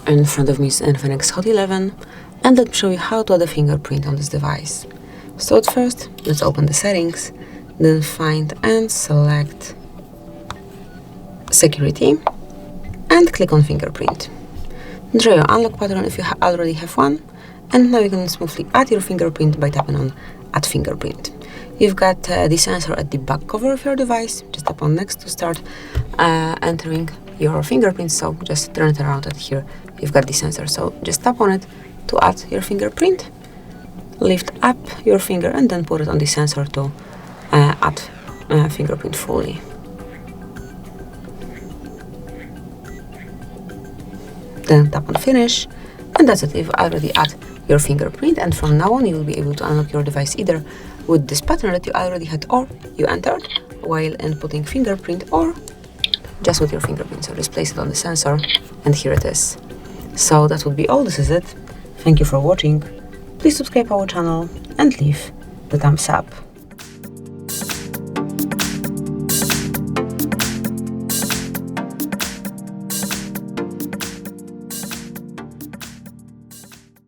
In front of me is INFINIX Hot 11, and let me show you how to add a fingerprint on this device. So at first, let's open the settings, then find and select security, and click on fingerprint. Draw your unlock pattern if you already have one, and now you can smoothly add your fingerprint by tapping on Add Fingerprint. You've got the sensor at the back cover of your device. Just tap on Next to start entering your fingerprint. So just turn it around, and here you've got the sensor. So just tap on it to add your fingerprint. Lift up your finger and then put it on the sensor to add fingerprint fully. Then tap on Finish, and that's it. You've already added your fingerprint, and from now on you will be able to unlock your device either with this pattern that you already had or you entered while inputting fingerprint, or just with your fingerprint. So just place it on the sensor, and here it is. So that would be all. This is it. Thank you for watching. Please subscribe our channel and leave the thumbs up.